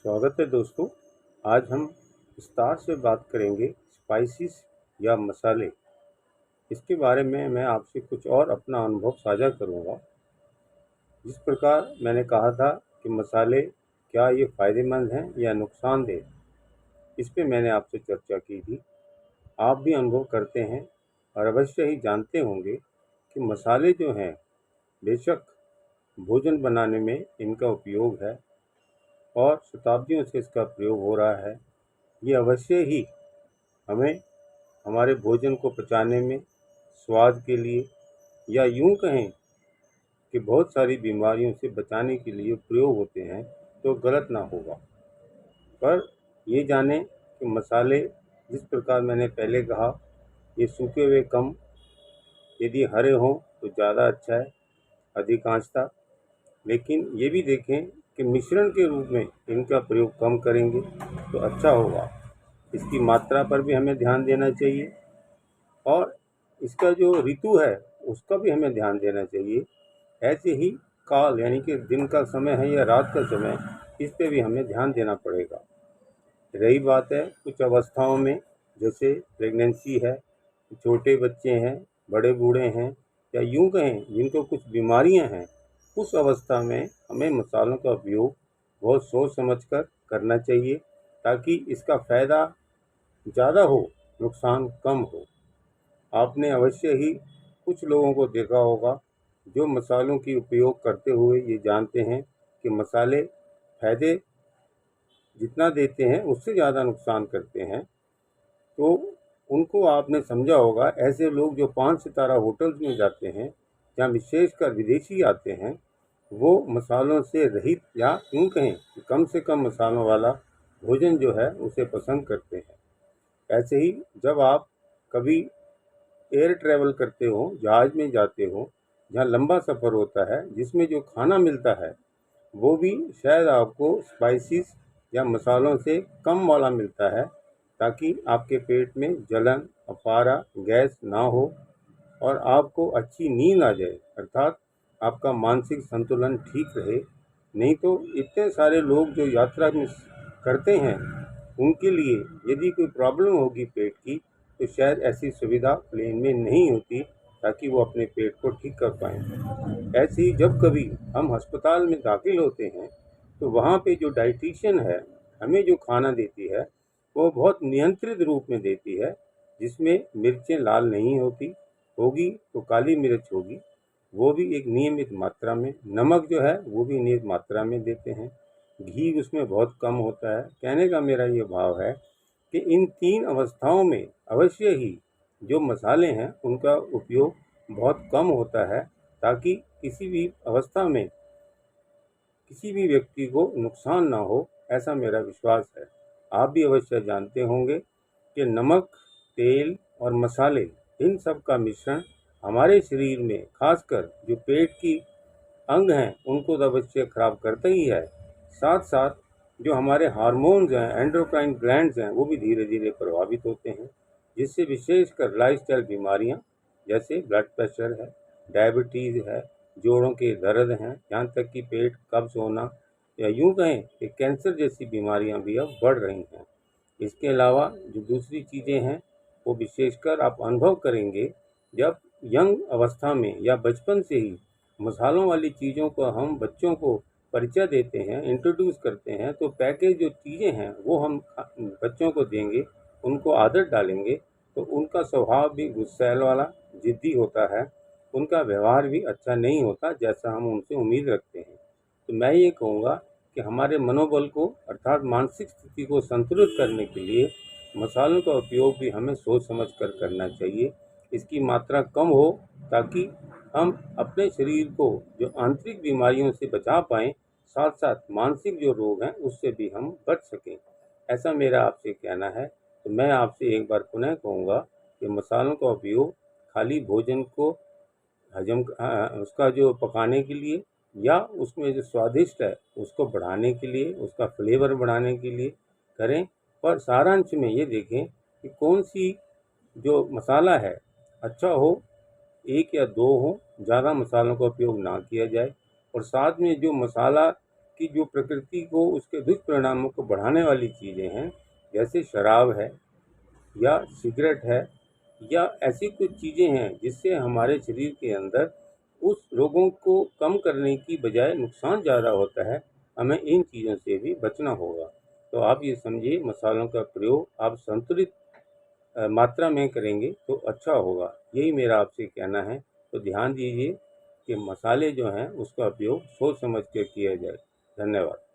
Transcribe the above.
स्वागत है दोस्तों। आज हम विस्तार से बात करेंगे स्पाइसेस या मसाले। इसके बारे में मैं आपसे कुछ और अपना अनुभव साझा करूंगा। जिस प्रकार मैंने कहा था कि मसाले क्या ये फ़ायदेमंद हैं या नुकसानदेह, इस पे मैंने आपसे चर्चा की थी। आप भी अनुभव करते हैं और अवश्य ही जानते होंगे कि मसाले जो हैं, बेशक भोजन बनाने में इनका उपयोग है और शताब्दियों से इसका प्रयोग हो रहा है। ये अवश्य ही हमें हमारे भोजन को पचाने में, स्वाद के लिए या यूँ कहें कि बहुत सारी बीमारियों से बचाने के लिए प्रयोग होते हैं, तो गलत ना होगा। पर ये जानें कि मसाले जिस प्रकार मैंने पहले कहा, ये सूखे हुए कम, यदि हरे हों तो ज़्यादा अच्छा है, अधिकांशतः। लेकिन ये भी देखें कि मिश्रण के रूप में इनका प्रयोग कम करेंगे तो अच्छा होगा। इसकी मात्रा पर भी हमें ध्यान देना चाहिए और इसका जो ऋतु है उसका भी हमें ध्यान देना चाहिए। ऐसे ही काल यानी कि दिन का समय है या रात का समय, इस पे भी हमें ध्यान देना पड़ेगा। रही बात है कुछ अवस्थाओं में, जैसे प्रेगनेंसी है, छोटे बच्चे हैं, बड़े बूढ़े हैं या यूँ कहें जिनको कुछ बीमारियां हैं, उस अवस्था में हमें मसालों का उपयोग बहुत सोच समझ कर करना चाहिए ताकि इसका फ़ायदा ज़्यादा हो, नुकसान कम हो। आपने अवश्य ही कुछ लोगों को देखा होगा जो मसालों की उपयोग करते हुए ये जानते हैं कि मसाले फ़ायदे जितना देते हैं उससे ज़्यादा नुकसान करते हैं। तो उनको आपने समझा होगा, ऐसे लोग जो 5 सितारा होटल्स में जाते हैं, जहाँ विशेषकर विदेशी आते हैं, वो मसालों से रहित या यूँ कहें कि कम से कम मसालों वाला भोजन जो है उसे पसंद करते हैं। ऐसे ही जब आप कभी एयर ट्रैवल करते हो, जहाज़ में जाते हो, जहाँ लंबा सफ़र होता है, जिसमें जो खाना मिलता है वो भी शायद आपको स्पाइसेस या मसालों से कम वाला मिलता है ताकि आपके पेट में जलन, अफारा, गैस ना हो और आपको अच्छी नींद आ जाए, अर्थात आपका मानसिक संतुलन ठीक रहे। नहीं तो इतने सारे लोग जो यात्रा में करते हैं, उनके लिए यदि कोई प्रॉब्लम होगी पेट की, तो शायद ऐसी सुविधा प्लेन में नहीं होती ताकि वो अपने पेट को ठीक कर पाएँ। ऐसे ही जब कभी हम अस्पताल में दाखिल होते हैं, तो वहाँ पे जो डायटीशियन है, हमें जो खाना देती है, वो बहुत नियंत्रित रूप में देती है, जिसमें मिर्चें लाल नहीं होगी तो काली मिर्च होगी, वो भी एक नियमित मात्रा में। नमक जो है वो भी नियमित मात्रा में देते हैं। घी उसमें बहुत कम होता है। कहने का मेरा ये भाव है कि इन 3 अवस्थाओं में अवश्य ही जो मसाले हैं उनका उपयोग बहुत कम होता है ताकि किसी भी अवस्था में किसी भी व्यक्ति को नुकसान ना हो, ऐसा मेरा विश्वास है। आप भी अवश्य जानते होंगे कि नमक, तेल और मसाले, इन सब का मिश्रण हमारे शरीर में, खासकर जो पेट की अंग हैं, उनको तो अवश्य खराब करता ही है। साथ साथ जो हमारे हार्मोन्स हैं, एंडोक्राइन ग्लैंड्स हैं, वो भी धीरे धीरे प्रभावित होते हैं, जिससे विशेषकर लाइफस्टाइल बीमारियां जैसे ब्लड प्रेशर है, डायबिटीज़ है, जोड़ों के दर्द हैं, यहाँ तक कि पेट कब्ज होना या यूँ कहें कि कैंसर जैसी बीमारियां भी अब बढ़ रही हैं। इसके अलावा जो दूसरी चीज़ें हैं, वो विशेषकर आप अनुभव करेंगे जब यंग अवस्था में या बचपन से ही मसालों वाली चीज़ों को हम बच्चों को परिचय देते हैं, इंट्रोड्यूस करते हैं, तो पैकेज जो चीज़ें हैं वो हम बच्चों को देंगे, उनको आदत डालेंगे, तो उनका स्वभाव भी गुस्सैल वाला, ज़िद्दी होता है, उनका व्यवहार भी अच्छा नहीं होता जैसा हम उनसे उम्मीद रखते हैं। तो मैं ये कहूँगा कि हमारे मनोबल को, अर्थात मानसिक स्थिति को संतुलित करने के लिए मसालों का उपयोग भी हमें सोच समझ कर करना चाहिए। इसकी मात्रा कम हो ताकि हम अपने शरीर को जो आंतरिक बीमारियों से बचा पाएँ, साथ साथ मानसिक जो रोग हैं उससे भी हम बच सकें। ऐसा मेरा आपसे कहना है। तो मैं आपसे एक बार पुनः कहूँगा कि मसालों का उपयोग खाली भोजन को उसका जो पकाने के लिए या उसमें जो स्वादिष्ट है उसको बढ़ाने के लिए, उसका फ्लेवर बढ़ाने के लिए करें। पर सारांश में ये देखें कि कौन सी जो मसाला है अच्छा हो, 1 या 2 हो, ज़्यादा मसालों का उपयोग ना किया जाए। और साथ में जो मसाला कि जो प्रकृति को उसके दुष्परिणामों को बढ़ाने वाली चीज़ें हैं, जैसे शराब है या सिगरेट है या ऐसी कुछ चीज़ें हैं जिससे हमारे शरीर के अंदर उस रोगों को कम करने की बजाय नुकसान ज़्यादा होता है, हमें इन चीज़ों से भी बचना होगा। तो आप ये समझिए, मसालों का प्रयोग आप संतुलित मात्रा में करेंगे तो अच्छा होगा, यही मेरा आपसे कहना है। तो ध्यान दीजिए कि मसाले जो हैं उसका उपयोग सोच समझ कर किया जाए। धन्यवाद।